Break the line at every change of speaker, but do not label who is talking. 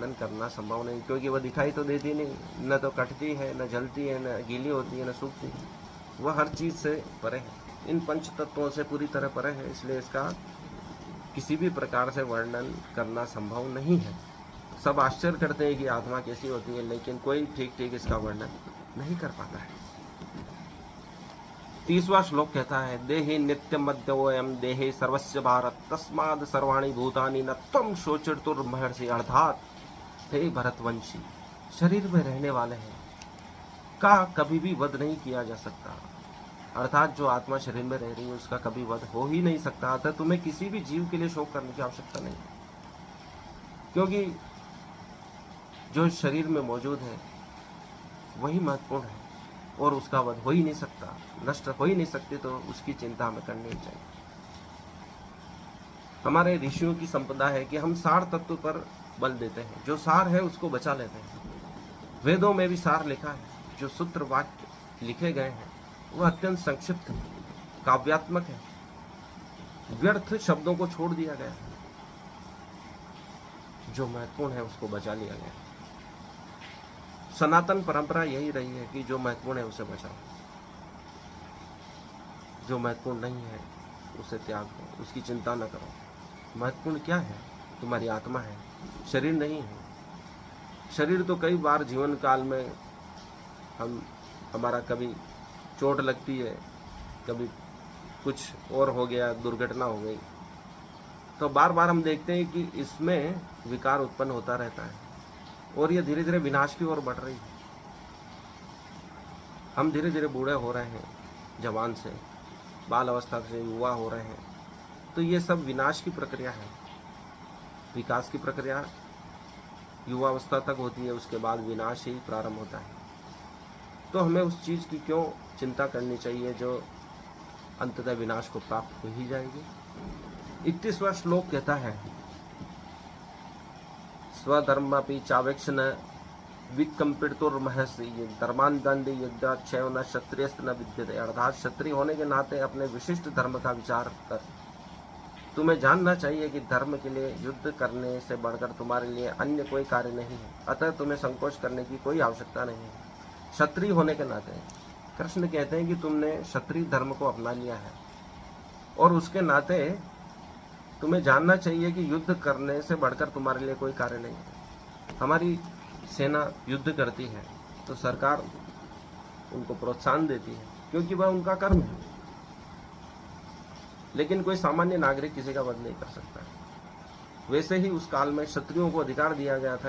वर्णन करना संभव नहीं, क्योंकि वह दिखाई तो देती नहीं, न तो कटती है, न जलती है, न गीली होती है, न सूखती। वह हर चीज़ से परे है, इन पंच तत्वों से पूरी तरह परे है, इसलिए इसका किसी भी प्रकार से वर्णन करना संभव नहीं है। सब आश्चर्य करते हैं कि आत्मा कैसी होती है, लेकिन कोई ठीक ठीक इसका वर्णन नहीं कर पाता है। 30वां श्लोक कहता है, देहि नित्यमद्योऽयं देहे सर्वस्य भारत तस्माद् सर्वाणि भूतानि न त्वं शोचितुर्महर्षि। अर्थात हे भरतवंशी, शरीर में रहने वाले हैं का कभी भी वध नहीं किया जा सकता। अर्थात जो आत्मा शरीर में रह रही है उसका कभी वध हो ही नहीं सकता। अतः तुम्हें किसी भी जीव के लिए शोक करने की आवश्यकता नहीं, क्योंकि जो शरीर में मौजूद है वही महत्वपूर्ण है और उसका वध हो ही नहीं सकता, नष्ट हो ही नहीं सकती, तो उसकी चिंता हमें करनी चाहिए। हमारे ऋषियों की संपदा है कि हम सार तत्व पर बल देते हैं, जो सार है उसको बचा लेते हैं। वेदों में भी सार लिखा है, जो सूत्र वाक्य लिखे गए हैं वह अत्यंत संक्षिप्त है, काव्यात्मक है, व्यर्थ शब्दों को छोड़ दिया गया है, जो महत्वपूर्ण है उसको बचा लिया गया है। सनातन परंपरा यही रही है कि जो महत्वपूर्ण है उसे बचाओ, जो महत्वपूर्ण नहीं है उसे त्याग दो, उसकी चिंता न करो। महत्वपूर्ण क्या है? तुम्हारी आत्मा है, शरीर नहीं है। शरीर तो कई बार जीवन काल में हमारा कभी चोट लगती है, कभी कुछ और हो गया, दुर्घटना हो गई, तो बार बार हम देखते हैं कि इसमें विकार उत्पन्न होता रहता है और ये धीरे धीरे विनाश की ओर बढ़ रही है। हम धीरे धीरे बूढ़े हो रहे हैं, जवान से बाल अवस्था से युवा हो रहे हैं, तो ये सब विनाश की प्रक्रिया है। विकास की प्रक्रिया युवा अवस्था तक होती है, उसके बाद विनाश ही प्रारंभ होता है। तो हमें उस चीज़ की क्यों चिंता करनी चाहिए जो अंततः विनाश को प्राप्त हो ही जाएगी। 31वां श्लोक कहता है, स्वधर्मपि चावेक्षण विकम्पितुर्महर्षि धर्मांतंडि युद्धाक्षयो न क्षत्रियस्त न विद्यते। अर्थात क्षत्रिय होने के नाते अपने विशिष्ट धर्म का विचार कर। तुम्हें जानना चाहिए कि धर्म के लिए युद्ध करने से बढ़कर तुम्हारे लिए अन्य कोई कार्य नहीं है, अतः तुम्हें संकोच करने की कोई आवश्यकता नहीं है। क्षत्रिय होने के नाते कृष्ण कहते हैं कि तुमने क्षत्रिय धर्म को अपना लिया है और उसके नाते तुम्हें जानना चाहिए कि युद्ध करने से बढ़कर तुम्हारे लिए कोई कार्य नहीं है। हमारी सेना युद्ध करती है तो सरकार उनको प्रोत्साहन देती है, क्योंकि वह उनका कर्म है, लेकिन कोई सामान्य नागरिक किसी का वध नहीं कर सकता। वैसे ही उस काल में क्षत्रियों को अधिकार दिया गया था